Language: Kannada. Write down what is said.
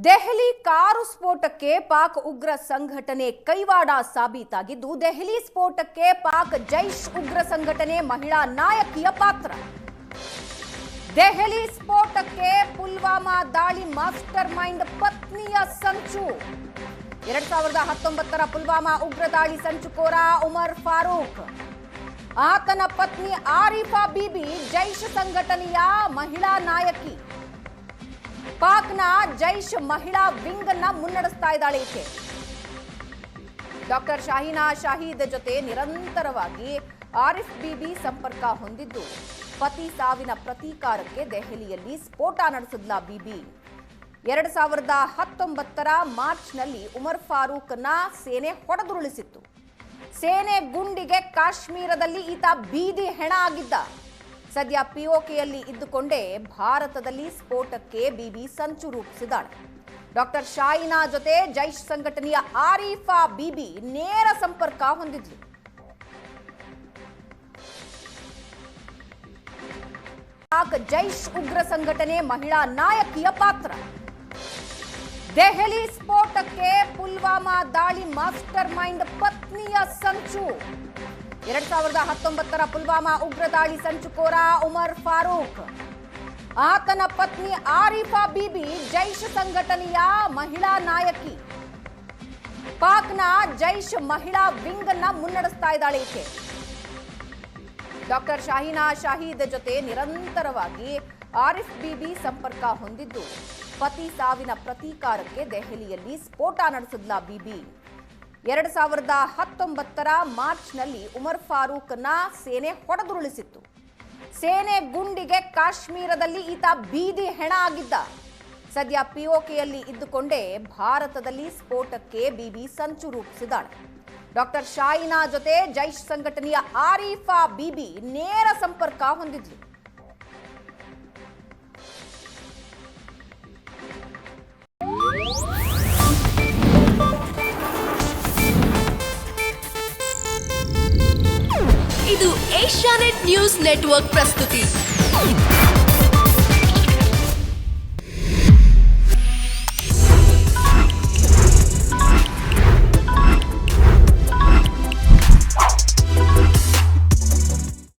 ದೆಹಲಿ ಕಾರು ಸ್ಫೋಟಕ್ಕೆ ಪಾಕ್ ಉಗ್ರ ಸಂಘಟನೆ ಕೈವಾಡ ಸಾಬೀತಾಗಿದ್ದು, ದೆಹಲಿ ಸ್ಫೋಟಕ್ಕೆ ಪಾಕ್ ಜೈಷ್ ಉಗ್ರ ಸಂಘಟನೆ ಮಹಿಳಾ ನಾಯಕಿಯ ಪಾತ್ರ. ದೆಹಲಿ ಸ್ಫೋಟಕ್ಕೆ ಪುಲ್ವಾಮಾ ದಾಳಿ ಮಾಸ್ಟರ್ ಮೈಂಡ್ ಪತ್ನಿಯ ಸಂಚು. 2019ರ ಪುಲ್ವಾಮಾ ಉಗ್ರ ದಾಳಿ ಸಂಚುಕೋರ ಉಮರ್ ಫಾರೂಕ್, ಆತನ ಪತ್ನಿ ಆರಿಫಾ ಬೀಬಿ ಜೈಷ್ ಸಂಘಟನೆಯ ಮಹಿಳಾ ನಾಯಕಿ. ಪಾಕ್ನ ಜೈಷ್ ಮಹಿಳಾ ವಿಂಗ್ ಅನ್ನ ಮುನ್ನಡೆಸ್ತಾ ಇದ್ದಾಳೆ ಈಕೆ. ಡಾಕ್ಟರ್ ಶಾಹೀನಾ ಶಾಹೀದ್ ಜೊತೆ ನಿರಂತರವಾಗಿ ಆರಿಫ್ ಬೀಬಿ ಸಂಪರ್ಕ ಹೊಂದಿದ್ದು, ಪತಿ ಸಾವಿನ ಪ್ರತೀಕಾರಕ್ಕೆ ದೆಹಲಿಯಲ್ಲಿ ಸ್ಫೋಟ ನಡೆಸಿದ್ಲ ಬೀಬಿ. 2019ರ ಮಾರ್ಚ್ನಲ್ಲಿ ಉಮರ್ ಫಾರೂಕ್ನ ಸೇನೆ ಹೊಡೆದುರುಳಿಸಿತ್ತು. ಸೇನೆ ಗುಂಡಿಗೆ ಕಾಶ್ಮೀರದಲ್ಲಿ ಈತ ಬೀದಿ ಹೆಣ ಆಗಿದ್ದ. ಸದ್ಯ ಪಿಒಕೆಯಲ್ಲಿ ಇದ್ದುಕೊಂಡೇ ಭಾರತದಲ್ಲಿ ಸ್ಫೋಟಕ್ಕೆ ಬೀಬಿ ಸಂಚು ರೂಪಿಸಿದ್ದಾಳೆ. ಡಾಕ್ಟರ್ ಶಾಹೀನಾ ಜೊತೆ ಜೈಷ್ ಸಂಘಟನೆಯ ಆರಿಫಾ ಬೀಬಿ ನೇರ ಸಂಪರ್ಕ ಹೊಂದಿದ್ಲು. ಪಾಕ್ ಜೈಷ್ ಉಗ್ರ ಸಂಘಟನೆ ಮಹಿಳಾ ನಾಯಕಿಯ ಪಾತ್ರ. ದೆಹಲಿ ಸ್ಫೋಟಕ್ಕೆ ಪುಲ್ವಾಮಾ ದಾಳಿ ಮಾಸ್ಟರ್ ಮೈಂಡ್ ಪತ್ನಿಯ ಸಂಚು. 2019ರ ಪುಲ್ವಾಮಾ ಉಗ್ರ ದಾಳಿ ಸಂಚುಕೋರ ಉಮರ್ ಫಾರೂಕ್, ಆತನ ಪತ್ನಿ ಆರಿಫಾ ಬೀಬಿ ಜೈಷ್ ಸಂಘಟನೆಯ ಮಹಿಳಾ ನಾಯಕಿ. ಪಾಕ್ನ ಜೈಷ್ ಮಹಿಳಾ ವಿಂಗ್ ಅನ್ನ ಮುನ್ನಡೆಸ್ತಾ ಇದ್ದಾಳೆ ಈಕೆ. ಡಾಕ್ಟರ್ ಶಾಹೀನಾ ಶಾಹೀದ್ ಜೊತೆ ನಿರಂತರವಾಗಿ ಆರಿಫ್ ಬೀಬಿ ಸಂಪರ್ಕ ಹೊಂದಿದ್ದು, ಪತಿ ಸಾವಿನ ಪ್ರತೀಕಾರಕ್ಕೆ ದೆಹಲಿಯಲ್ಲಿ ಸ್ಫೋಟ ನಡೆಸಿದ್ಲ ಬೀಬಿ. 2019ರ ಮಾರ್ಚ್ನಲ್ಲಿ ಉಮರ್ ಫಾರೂಕ್ನ ಸೇನೆ ಹೊಡೆದುರುಳಿಸಿತ್ತು. ಸೇನೆ ಗುಂಡಿಗೆ ಕಾಶ್ಮೀರದಲ್ಲಿ ಈತ ಬೀದಿ ಹೆಣ ಆಗಿದ್ದ. ಸದ್ಯ ಪಿಒಕೆಯಲ್ಲಿ ಇದ್ದುಕೊಂಡೇ ಭಾರತದಲ್ಲಿ ಸ್ಫೋಟಕ್ಕೆ ಬೀಬಿ ಸಂಚು ರೂಪಿಸಿದ್ದಾಳೆ. ಡಾಕ್ಟರ್ ಶಾಹೀನಾ ಜೊತೆ ಜೈಷ್ ಸಂಘಟನೆಯ ಆರಿಫಾ ಬೀಬಿ ನೇರ ಸಂಪರ್ಕ ಹೊಂದಿದ್ಲು. ಇದು ಏಷ್ಯಾನೆಟ್ ನ್ಯೂಸ್ ನೆಟ್ವರ್ಕ್ ಪ್ರಸ್ತುತಿ.